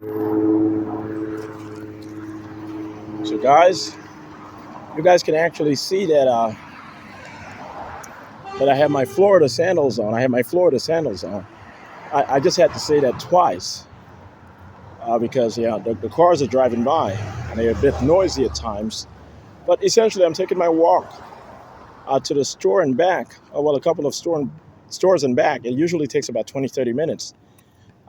So guys, you guys can actually see that that I have my Florida sandals on. I have my Florida sandals on. I just had to say that twice because the cars are driving by and they're a bit noisy at times. But essentially, I'm taking my walk to the store and back. Well, a couple of stores and back. It usually takes about 20, 30 minutes.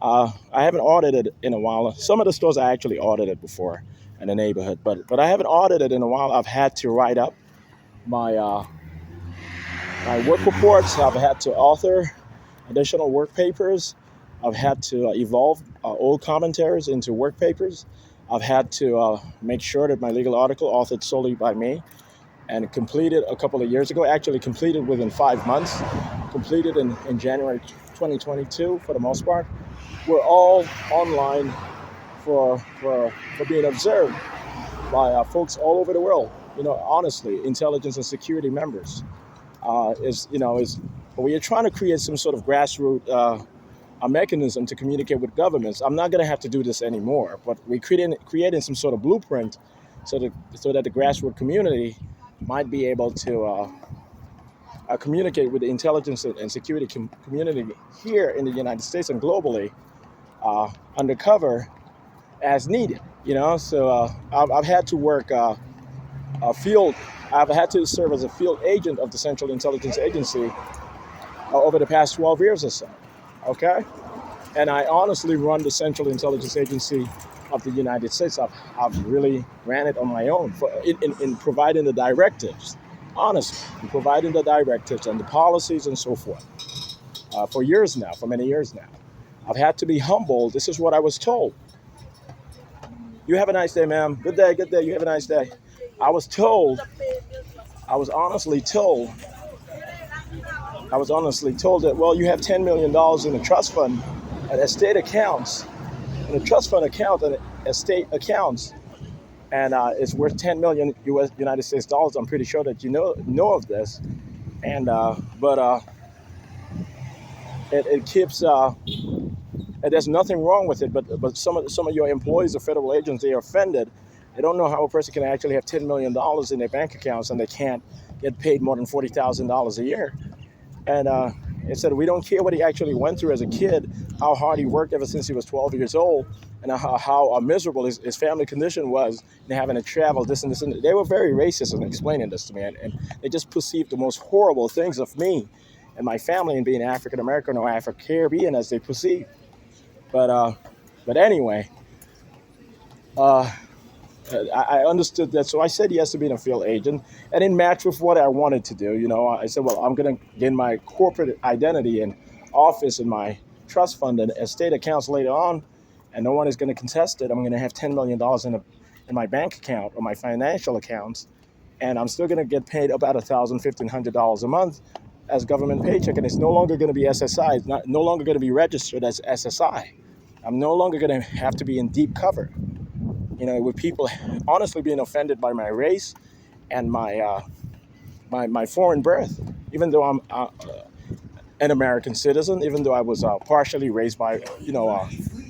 I haven't audited in a while. Some of the stores I actually audited before in the neighborhood, but I haven't audited in a while. I've had to write up my my work reports. I've had to author additional work papers. I've had to evolve old commentaries into work papers. I've had to make sure that my legal article, authored solely by me, and completed a couple of years ago, actually completed within 5 months, completed in January 2022 for the most part, were all online for being observed by folks all over the world. Honestly, intelligence and security members is we are trying to create some sort of grassroots a mechanism to communicate with governments. I'm not going to have to do this anymore, but we're creating some sort of blueprint so that the grassroots community might be able to communicate with the intelligence and security community here in the United States and globally undercover as needed. So I've had to work a field. I've had to serve as a field agent of the Central Intelligence Agency over the past 12 years or so. Okay, and I honestly run the Central Intelligence Agency of the United States. I've really ran it on my own in providing the directives, honestly, in providing the directives and the policies and so forth for years now, for many years now. I've had to be humbled. This is what I was told. You have a nice day, ma'am. Good day, good day. You have a nice day. I was told, I was honestly told that, well, you have $10 million in a trust fund and estate accounts, in a trust fund account and estate accounts, and it's worth 10 million United States dollars. I'm pretty sure that you know of this, and but it keeps. And there's nothing wrong with it, but some of your employees or federal agents, they are offended. They don't know how a person can actually have $10 million in their bank accounts and they can't get paid more than $40,000 a year. And it said, we don't care what he actually went through as a kid, how hard he worked ever since he was 12 years old, and how miserable his family condition was, and having to travel, this and this. And they were very racist in explaining this to me, and they just perceived the most horrible things of me and my family and being African American or Afro-Caribbean as they perceived. But anyway, I understood that. So I said yes to being a field agent, and it matched with what I wanted to do. I said, well, I'm going to gain my corporate identity and office and my trust fund and estate accounts later on, and no one is going to contest it. I'm going to have $10 million in my bank account or my financial accounts, and I'm still going to get paid about $1,000, $1,500 a month as government paycheck, and it's no longer going to be SSI. It's no longer going to be registered as SSI. I'm no longer going to have to be in deep cover. With people honestly being offended by my race and my foreign birth, even though I'm an American citizen, even though I was partially raised by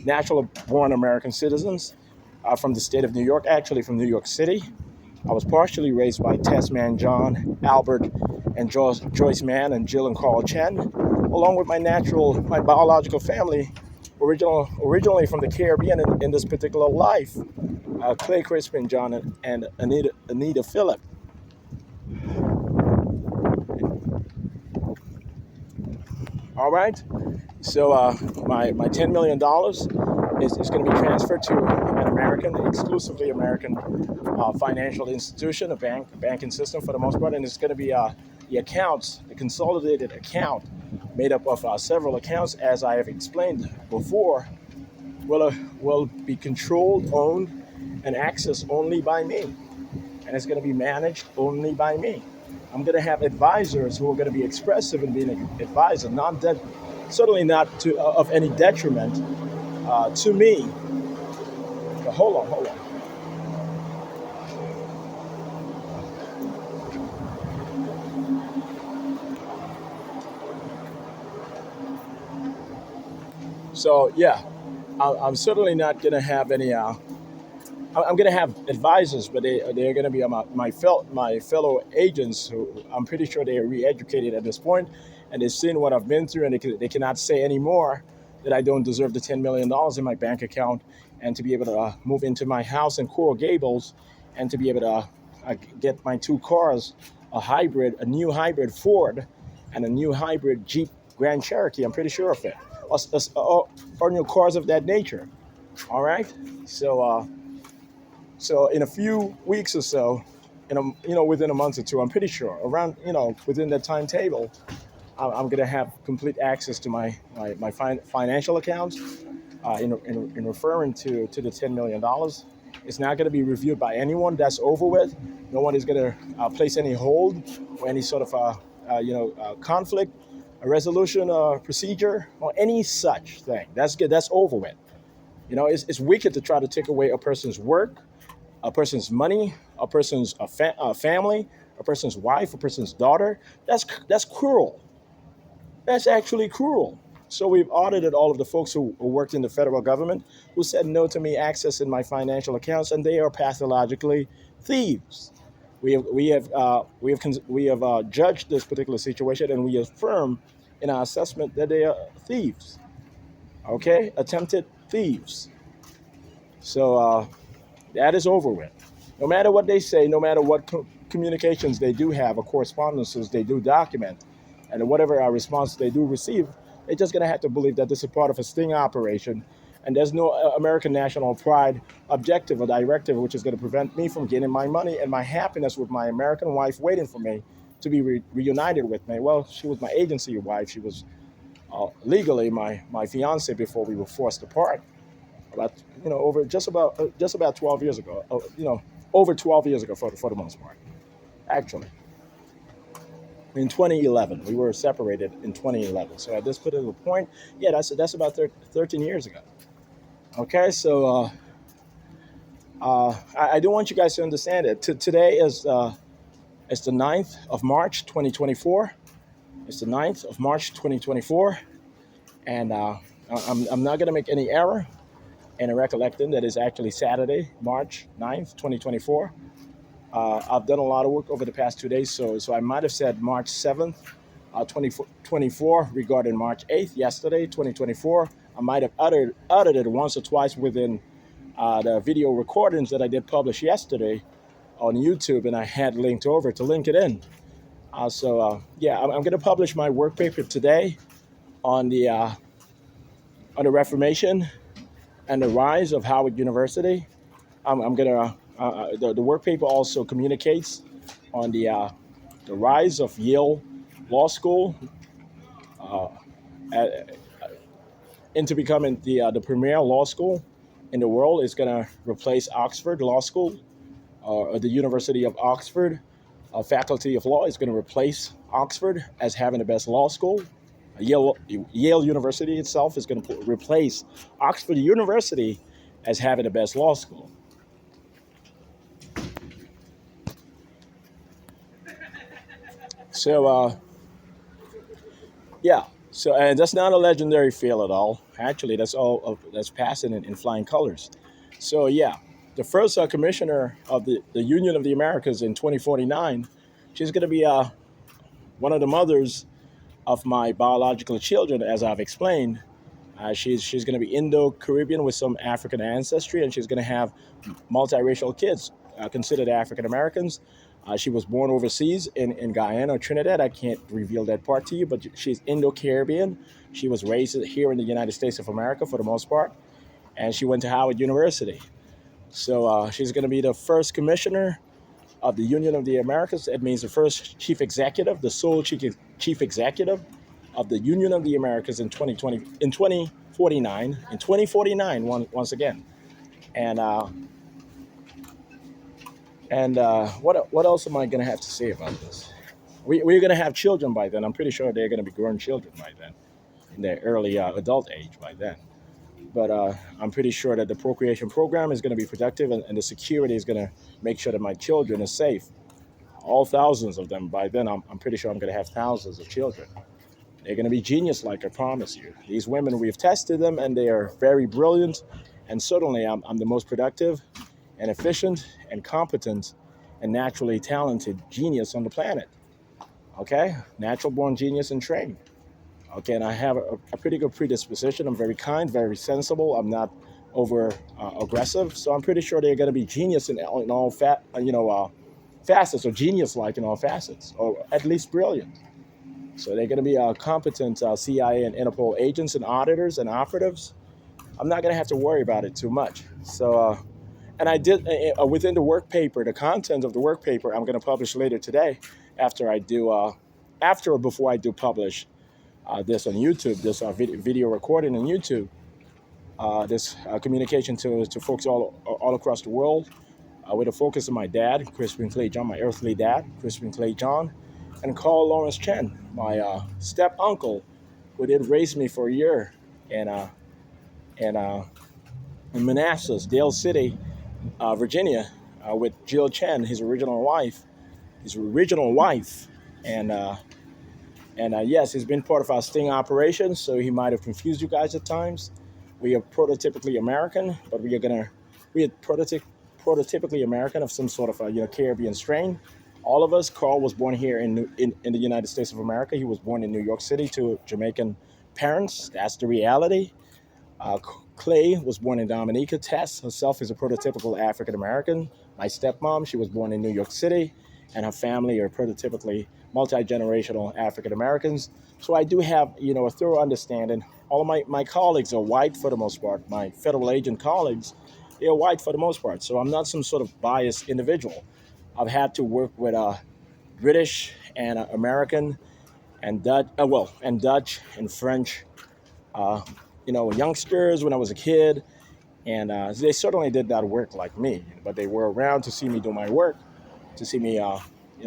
natural born American citizens from the state of New York, actually from New York City. I was partially raised by Tess Man John, Albert, and Joyce Mann, and Jill and Carl Chen, along with my biological family, originally from the Caribbean in this particular life, Clay Crispin John and Anita Phillip. All right, so my $10 million is going to be transferred to an exclusively American financial institution, a banking system for the most part, and it's going to be the consolidated account made up of several accounts, as I have explained before, will be controlled, owned, and accessed only by me, and it's going to be managed only by me. I'm going to have advisors who are going to be expressive in being an advisor, certainly not of any detriment to me. But hold on. So yeah, I'm certainly not going to have any. I'm going to have advisors, but they're going to be my fellow agents who I'm pretty sure they are re-educated at this point, and they've seen what I've been through, and they cannot say anymore that I don't deserve the $10 million in my bank account, and to be able to move into my house in Coral Gables, and to be able to get my two cars, a new hybrid Ford, and a new hybrid Jeep Grand Cherokee. I'm pretty sure of it, or new cars of that nature. All right, so. So in a few weeks or so, within a month or two, I'm pretty sure around, within that timetable, I'm going to have complete access to my financial accounts. In referring to the $10 million, it's not going to be reviewed by anyone. That's over with. No one is going to place any hold or any sort of conflict, a resolution procedure, or any such thing. That's good. That's over with. It's wicked to try to take away a person's work, a person's money, a person's family, a person's wife, a person's daughter. That's cruel. That's actually cruel. So we've audited all of the folks who worked in the federal government who said no to me accessing my financial accounts, and they are pathologically thieves. We have judged this particular situation, and we affirm in our assessment that they are thieves. Okay, attempted thieves. So that is over with. No matter what they say, no matter what communications they do have or correspondences they do document, and whatever our response they do receive, they're just going to have to believe that this is part of a sting operation, and there's no American national pride objective or directive which is going to prevent me from getting my money and my happiness with my American wife waiting for me to be reunited with me. Well, she was my agency wife. She was legally my fiance before we were forced apart. About over just about 12 years ago. Over 12 years ago for the most part. Actually, in 2011, we were separated in 2011. So at this particular point, yeah, that's about 13 years ago. Okay, so I do want you guys to understand it. Today is it's the 9th of March, 2024. It's the 9th of March, 2024, and I'm not going to make any error in recollecting that is actually Saturday, March 9th, 2024. I've done a lot of work over the past 2 days, so I might have said March 7th, 2024 regarding March 8th, yesterday, 2024. I might have uttered it once or twice within the video recordings that I did publish yesterday on YouTube, and I had linked over to link it in. Yeah, I'm going to publish my work paper today on the Reformation and the rise of Howard University. I'm gonna the work paper also communicates on the rise of Yale Law School into becoming the premier law school in the world. It's gonna replace Oxford Law School or the University of Oxford. Faculty of Law is going to replace Oxford as having the best law school. Yale University itself is going to replace Oxford University as having the best law school. So, yeah. So, and that's not a legendary feel at all. Actually, that's passing in flying colors. So, yeah, the first commissioner of the Union of the Americas in 2049, she's going to be one of the mothers of my biological children, as I've explained. She's going to be Indo-Caribbean with some African ancestry, and she's going to have multiracial kids considered African Americans. She was born overseas in Guyana or Trinidad. I can't reveal that part to you, but she's Indo-Caribbean. She was raised here in the United States of America for the most part, and she went to Howard University. So she's going to be the first commissioner of the Union of the Americas. It means the first chief executive, the sole chief executive of the Union of the Americas in 2049, once again. And what else am I going to have to say about this? We're going to have children by then. I'm pretty sure they're going to be grown children by then, in their early adult age by then. But I'm pretty sure that the procreation program is going to be productive, and the security is going to make sure that my children are safe. All thousands of them by then. I'm pretty sure I'm going to have thousands of children. They're going to be genius-like, I promise you. These women, we've tested them, and they are very brilliant. And certainly, I'm the most productive and efficient and competent and naturally talented genius on the planet. Okay, natural born genius and trained. Okay, and I have a pretty good predisposition. I'm very kind, very sensible. I'm not over aggressive, so I'm pretty sure they're going to be genius in all facets, or genius-like in all facets, or at least brilliant. So they're going to be competent CIA and Interpol agents and auditors and operatives. I'm not going to have to worry about it too much. So, and I did within the work paper, the content of the work paper, I'm going to publish later today, after I do, after or before I do publish this on YouTube, this video recording on YouTube, this communication to folks all across the world, with a focus on my dad, Crispin Clay John, my earthly dad, Crispin Clay John, and Carl Lawrence Chen, my step uncle, who did raise me for a year in in Manassas, Dale City, Virginia, with Jill Chen, his original wife, and yes, he's been part of our sting operation, so he might have confused you guys at times. We are prototypically American, but we are prototypically American of some sort of Caribbean strain. All of us. Carl was born here in the United States of America. He was born in New York City to Jamaican parents. That's the reality. Clay was born in Dominica. Tess herself is a prototypical African American. My stepmom, she was born in New York City, and her family are prototypically multi-generational African Americans. So I do have, a thorough understanding. All of my colleagues are white for the most part. My federal agent colleagues, they are white for the most part. So I'm not some sort of biased individual. I've had to work with British and American and Dutch and French, youngsters when I was a kid, and they certainly did not work like me, but they were around to see me do my work, to see me,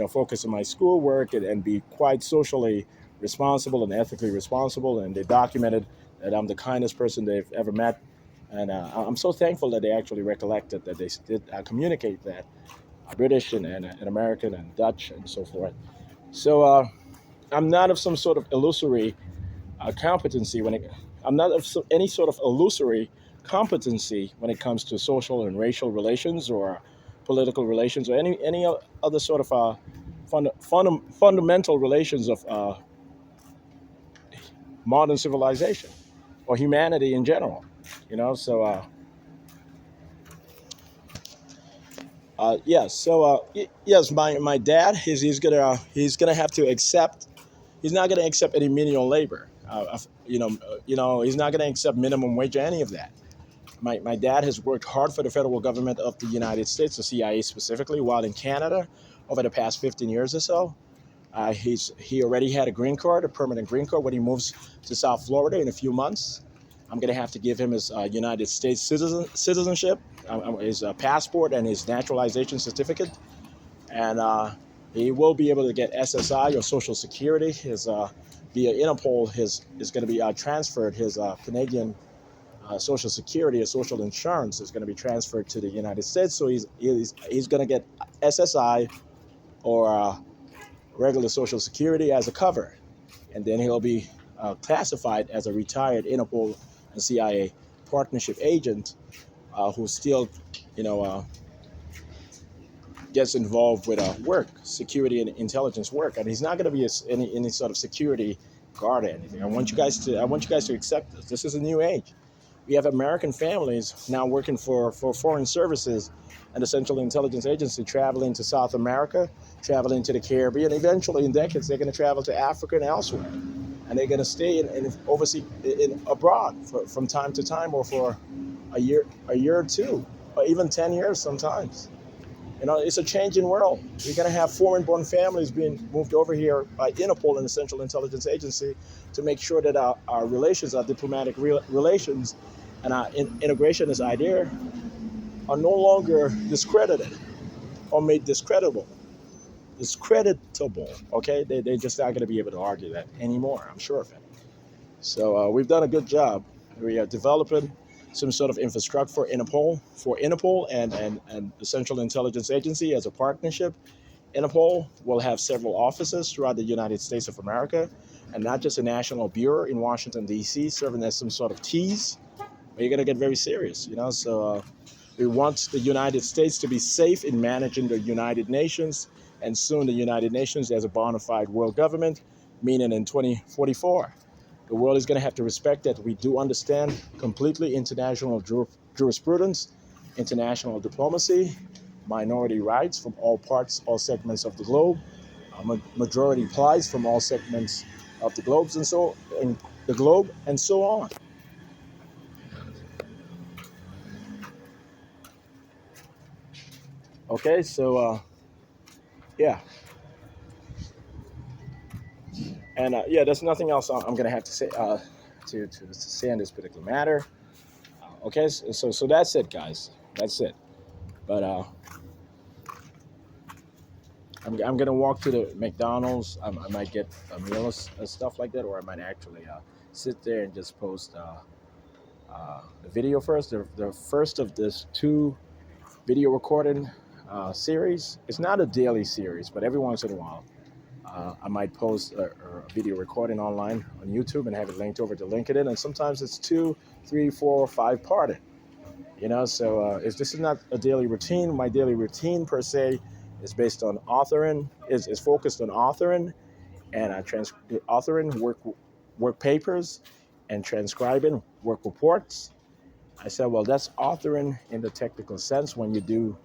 focus on my schoolwork and be quite socially responsible and ethically responsible, and they documented that I'm the kindest person they've ever met, and I'm so thankful that they actually recollected that they did communicate that. British and American and Dutch and so forth. So I'm not of some sort of illusory competency I'm not of any sort of illusory competency when it comes to social and racial relations or political relations or any other sort of fundamental relations of modern civilization or humanity in general. So. Yes. So yes, my dad he's gonna have to accept. He's not gonna accept any menial labor. He's not gonna accept minimum wage or any of that. My dad has worked hard for the federal government of the United States, the CIA specifically, while in Canada over the past 15 years or so. He already had a green card, a permanent green card, when he moves to South Florida in a few months. I'm going to have to give him his United States citizenship, his passport, and his naturalization certificate. And he will be able to get SSI or Social Security. His via Interpol, is going to be transferred. His Canadian Social Security or social insurance is going to be transferred to the United States. So he's going to get SSI or regular Social Security as a cover, and then he'll be classified as a retired Interpol and CIA partnership agent who still, gets involved with work, security and intelligence work, and he's not going to be any sort of security guard or anything. I want you guys to accept this. This is a new age. We have American families now working for foreign services and the Central Intelligence Agency, traveling to South America, traveling to the Caribbean. Eventually, in decades, they're going to travel to Africa and elsewhere, and they're going to stay abroad from time to time, or for a year or two, or even 10 years sometimes. It's a changing world. We're going to have foreign-born families being moved over here by Interpol and the Central Intelligence Agency to make sure that our relations, our diplomatic relations, and our integration as idea are no longer discredited or made discreditable. Okay? They're just not going to be able to argue that anymore, I'm sure of it. So we've done a good job. We are developing some sort of infrastructure for Interpol and the Central Intelligence Agency as a partnership. Interpol will have several offices throughout the United States of America, and not just a national bureau in Washington, D.C., serving as some sort of tease, but you're going to get very serious, you know? So we want the United States to be safe in managing the United Nations, and soon the United Nations as a bona fide world government, meaning in 2044. The world is going to have to respect that we do understand completely international jurisprudence, international diplomacy, minority rights from all parts, all segments of the globe, majority plies from all segments of the globes and the globe and so on. Okay, so yeah, and yeah, there's nothing else I'm going to have to say to say on this particular matter. Okay, so that's it, guys. That's it. But I'm gonna walk to the McDonald's. I might get a meal or stuff like that, or I might actually sit there and just post the video first. The first of this two video recording series. It's not a daily series, but every once in a while, I might post a video recording online on YouTube and have it linked over to LinkedIn. And sometimes it's 2, 3, 4, 5 parted. You know, so if this is not a daily routine, my daily routine per se is based on authoring, is focused on authoring and authoring work papers and transcribing work reports. I said, well, that's authoring in the technical sense when you do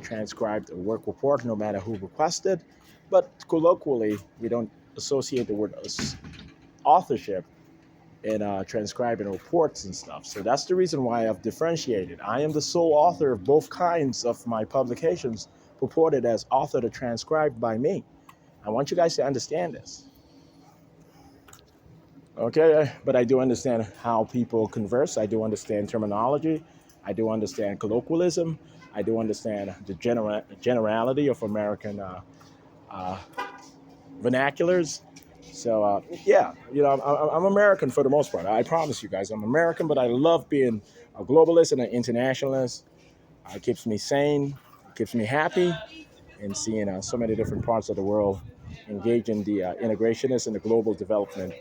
transcribe the work report, no matter who requested. But colloquially, we don't associate the word authorship in transcribing reports and stuff. So that's the reason why I've differentiated. I am the sole author of both kinds of my publications, purported as authored or transcribed by me. I want you guys to understand this. Okay, but I do understand how people converse. I do understand terminology. I do understand colloquialism. I do understand the generality of American uh, vernaculars. So yeah, you know, I'm American for the most part. I promise you guys, I'm American, but I love being a globalist and an internationalist. It keeps me sane, it keeps me happy, and seeing so many different parts of the world engage in the integrationist and the global development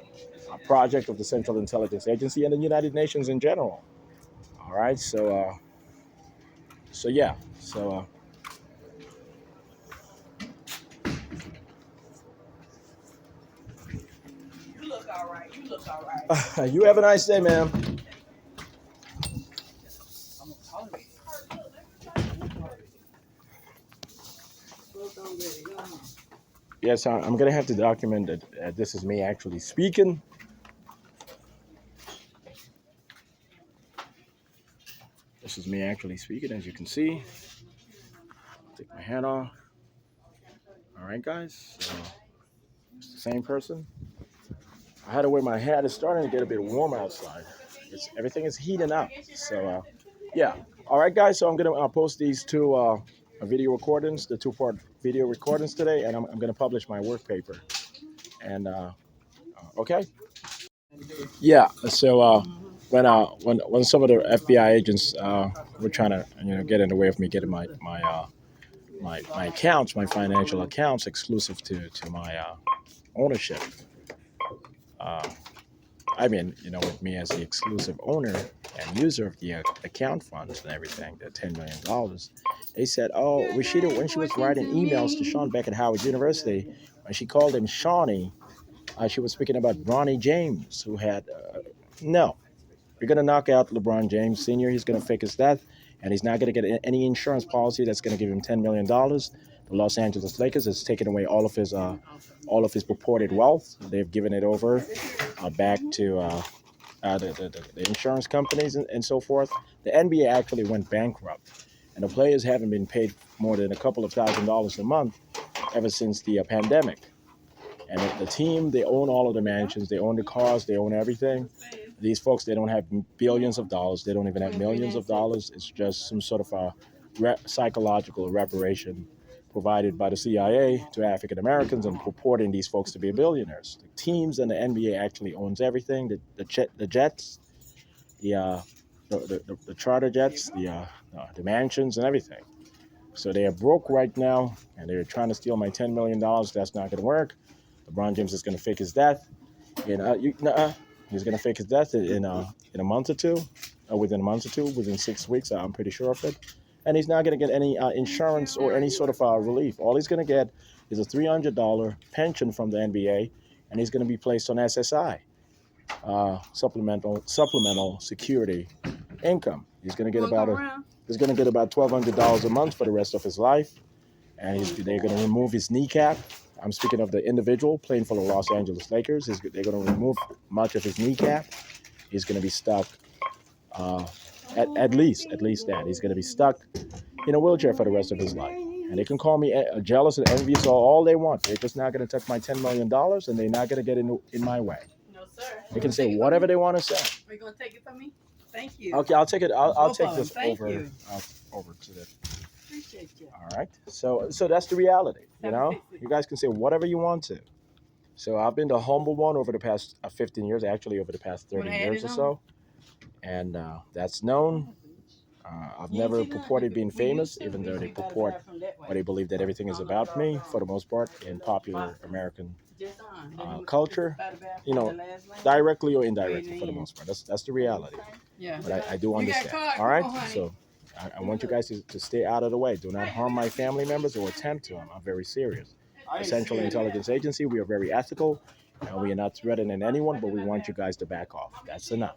project of the Central Intelligence Agency and the United Nations in general. All right, so yeah, so. You look all right. You look all right. You have a nice day, ma'am. I'm gonna tolerate it. Yes, I'm gonna have to document that this is me actually speaking. This is me actually speaking, as you can see. Take my hat off. All right, guys. So it's the same person. I had to wear my hat. It's starting to get a bit warm outside. Everything is heating up. So yeah. All right, guys. So I'm gonna post these two video recordings, the two-part video recordings today, and I'm gonna publish my work paper. And okay. Yeah. So when some of the FBI agents were trying to get in the way of me getting my accounts, my financial accounts, exclusive to my ownership. Uh, I mean, with me as the exclusive owner and user of the account funds and everything, the $10 million. They said, oh, Rashida, when she was writing emails to Shawn back at Howard University, when she called him Shawnee, she was speaking about Bronny James, who had no. We're going to knock out LeBron James Sr. He's going to fake his death, and he's not going to get any insurance policy that's going to give him $10 million. The Los Angeles Lakers has taken away all of his purported wealth. They've given it over back to the insurance companies and so forth. The NBA actually went bankrupt, and the players haven't been paid more than a couple of $1,000s a month ever since the pandemic. And the team, they own all of the mansions, they own the cars, they own everything. These folks, they don't have billions of dollars. They don't even have millions of dollars. It's just some sort of a psychological reparation provided by the CIA to African Americans and purporting these folks to be billionaires. The teams and the NBA actually owns everything. The jets, the charter jets, the mansions and everything. So they are broke right now, and they're trying to steal my $10 million. That's not going to work. LeBron James is going to fake his death. He's gonna fake his death in a month or two, within a month or two, within 6 weeks. I'm pretty sure of it. And he's not gonna get any insurance or any sort of relief. All he's gonna get is a $300 pension from the NBA, and he's gonna be placed on SSI, supplemental security income. He's gonna get about $1,200 a month for the rest of his life, and they're gonna remove his kneecap. I'm speaking of the individual playing for the Los Angeles Lakers. They're going to remove much of his kneecap. He's going to be stuck, at least that. He's going to be stuck in a wheelchair for the rest of his life. And they can call me jealous and envious all they want. They're just not going to touch my $10 million, and they're not going to get in my way. No, sir. They can say whatever they want to say. Are you going to take it from me? Thank you. Okay, I'll take it. I'll take this over to the... Appreciate you. All right. So that's the reality. You guys can say whatever you want to. So I've been the humble one over the past 15 years, actually over the past 30 years or so, and that's known. I've never purported being famous, even though they purport or they believe that everything is about me for the most part in popular American culture. Directly or indirectly for the most part. That's the reality. Yeah. But I do understand. All right. So I want you guys to stay out of the way. Do not harm my family members or attempt to. I'm very serious. The Central Intelligence Agency, we are very ethical, and we are not threatening anyone, but we want you guys to back off. That's enough.